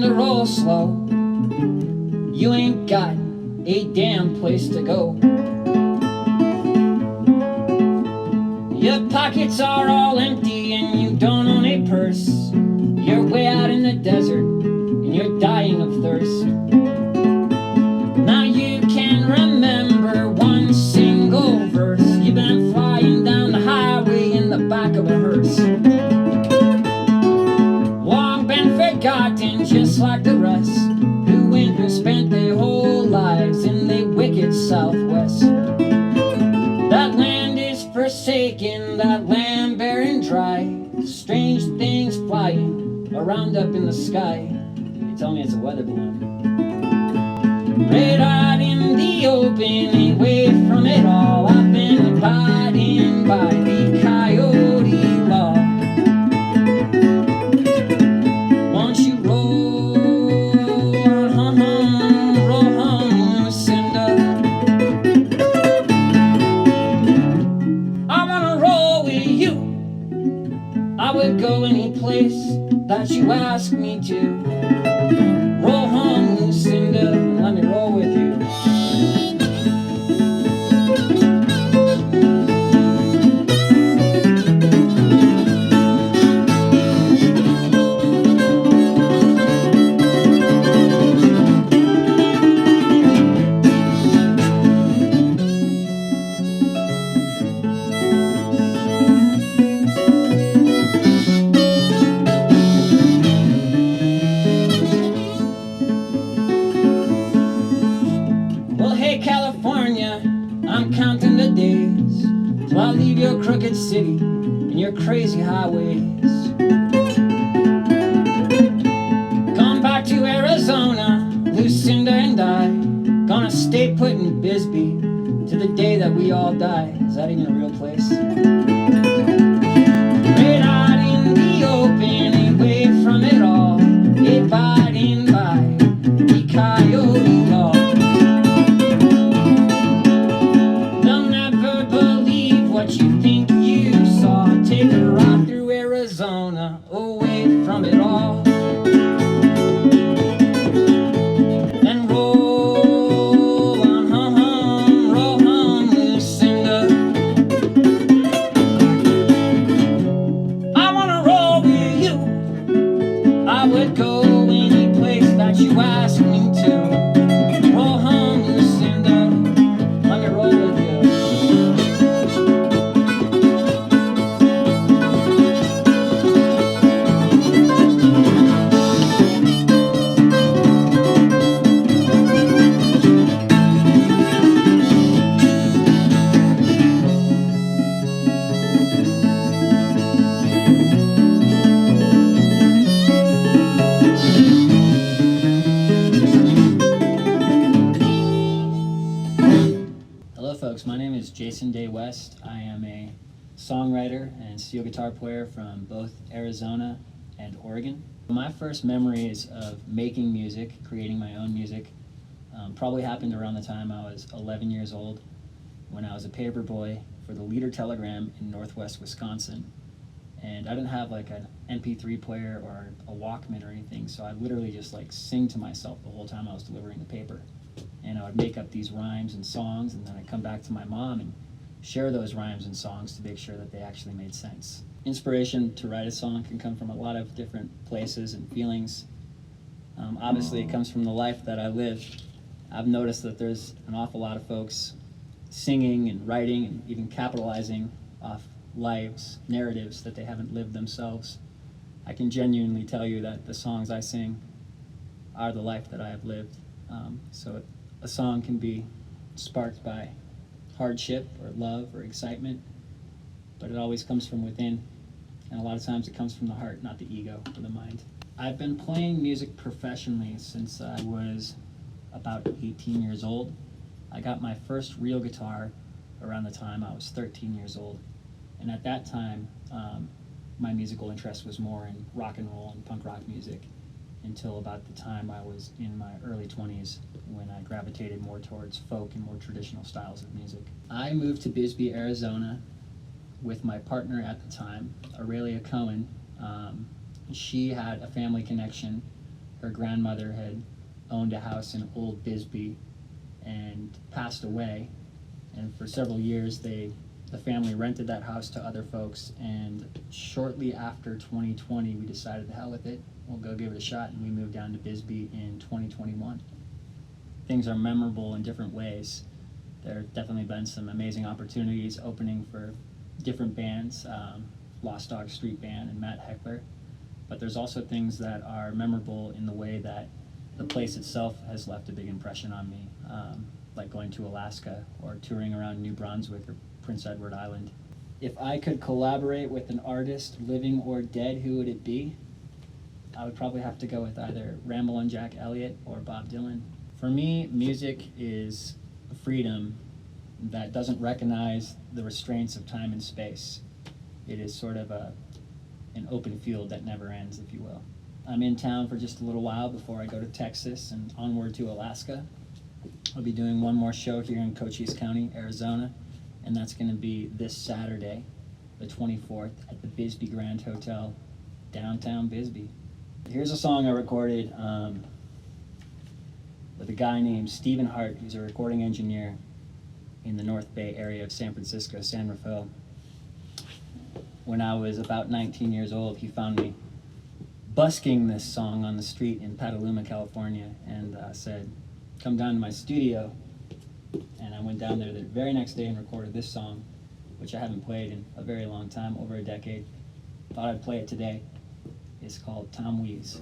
Lucinda, roll slow. You ain't got a damn place to go. Your pockets are all empty and you don't own a purse. You're way out in the desert and you're dying of thirst. Now you can remember one single verse. You've been flying down the highway in the back of a hearse. Long been forgotten just like the rest, who spent their whole lives in the wicked Southwest. That land is forsaken, that land bare and dry. Strange things flying around up in the sky. They tell me it's a weather balloon. Right out in the open, away from it all, I've been abiding by the coyote law. Won't you roll home, Lucinda? I wanna roll with you. I would go any place that you ask me to. Roll home, Lucinda, and let me roll with you. California, I'm counting the days till I leave your crooked city and your crazy highways. Come back to Arizona, Lucinda and I, gonna stay put in Bisbee to the day that we all die. Is that even a real place? Right out in the open, away from it all, abiding by the coyote law. You think you saw, take a ride through Arizona, away from it all. And roll home, Lucinda. I wanna roll with you. I would go any place that you ask me to. Roll home, Lucinda. Let me roll with you. Hello folks, my name is Jason Day West. I am a songwriter and steel guitar player from both Arizona and Oregon. My first memories of making music, creating my own music, probably happened around the time I was 11 years old, when I was a paper boy for the Leader Telegram in Northwest Wisconsin. And I didn't have like an MP3 player or a Walkman or anything, so I'd literally just like sing to myself the whole time I was delivering the paper. And I would make up these rhymes and songs, and then I'd come back to my mom and share those rhymes and songs to make sure that they actually made sense. Inspiration to write a song can come from a lot of different places and feelings. Obviously, it comes from the life that I live. I've noticed that there's an awful lot of folks singing and writing and even capitalizing off lives, narratives that they haven't lived themselves. I can genuinely tell you that the songs I sing are the life that I have lived. So a song can be sparked by hardship or love or excitement, but it always comes from within, and a lot of times it comes from the heart, not the ego or the mind. I've been playing music professionally since I was about 18 years old. I got my first real guitar around the time I was 13 years old, and at that time my musical interest was more in rock and roll and punk rock music, until about the time I was in my early 20s, when I gravitated more towards folk and more traditional styles of music. I moved to Bisbee, Arizona with my partner at the time, Aurelia Cohen. She had a family connection. her grandmother had owned a house in Old Bisbee and passed away. And for several years, the family rented that house to other folks. And shortly after 2020, we decided the hell with it. We'll go give it a shot, and we moved down to Bisbee in 2021. Things are memorable in different ways. There have definitely been some amazing opportunities opening for different bands, Lost Dog Street Band and Matt Heckler. But there's also things that are memorable in the way that the place itself has left a big impression on me, like going to Alaska or touring around New Brunswick or Prince Edward Island. If I could collaborate with an artist, living or dead, who would it be? I would probably have to go with either Ramblin' Jack Elliott or Bob Dylan. For me, music is a freedom that doesn't recognize the restraints of time and space. It is sort of an open field that never ends, if you will. I'm in town for just a little while before I go to Texas and onward to Alaska. I'll be doing one more show here in Cochise County, Arizona, and that's going to be this Saturday, the 24th, at the Bisbee Grand Hotel, downtown Bisbee. Here's a song I recorded with a guy named Stephen Hart, who's a recording engineer in the North Bay area of San Francisco, San Rafael. When I was about 19 years old, he found me busking this song on the street in Petaluma, California, and said, come down to my studio. And I went down there the very next day and recorded this song, which I haven't played in a very long time, over a decade. Thought I'd play it today. It's called Tom Wees.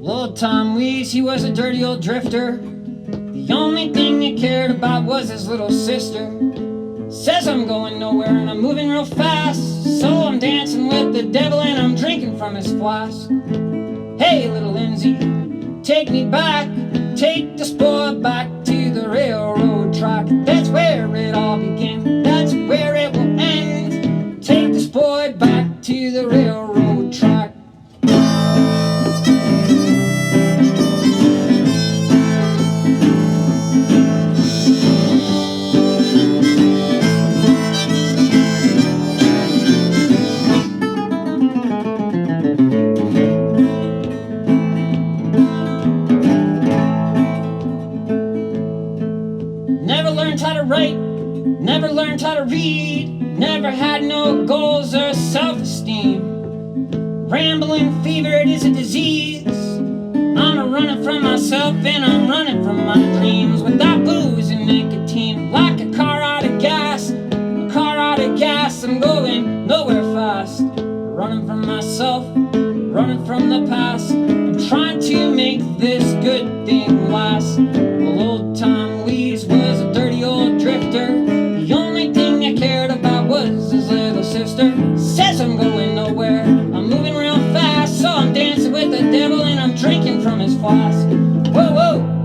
Old Tom Wees, he was a dirty old drifter. The only thing he cared about was his little sister. Says I'm going nowhere and I'm moving real fast, so I'm dancing with the devil and I'm drinking from his flask. Hey little Lindsay, take me back, take this boy back to the railroad track. That's where it all began, that's where it will end. Take this boy back to the railroad track. Never learned how to write, never learned how to read, never had no goals or self-esteem. Rambling fever, it is a disease. I'm a running from myself and I'm running from my dreams. Without booze and nicotine, like a car out of gas. A car out of gas, I'm going nowhere fast. Running from myself, running from the past. I'm trying to make this good thing last. Well, old Tom Wees was a dirty old drifter. The only thing I cared about was his little sister. Says I'm going nowhere, I'm moving real fast, so I'm dancing with the devil and I'm drinking from his flask. Whoa, whoa.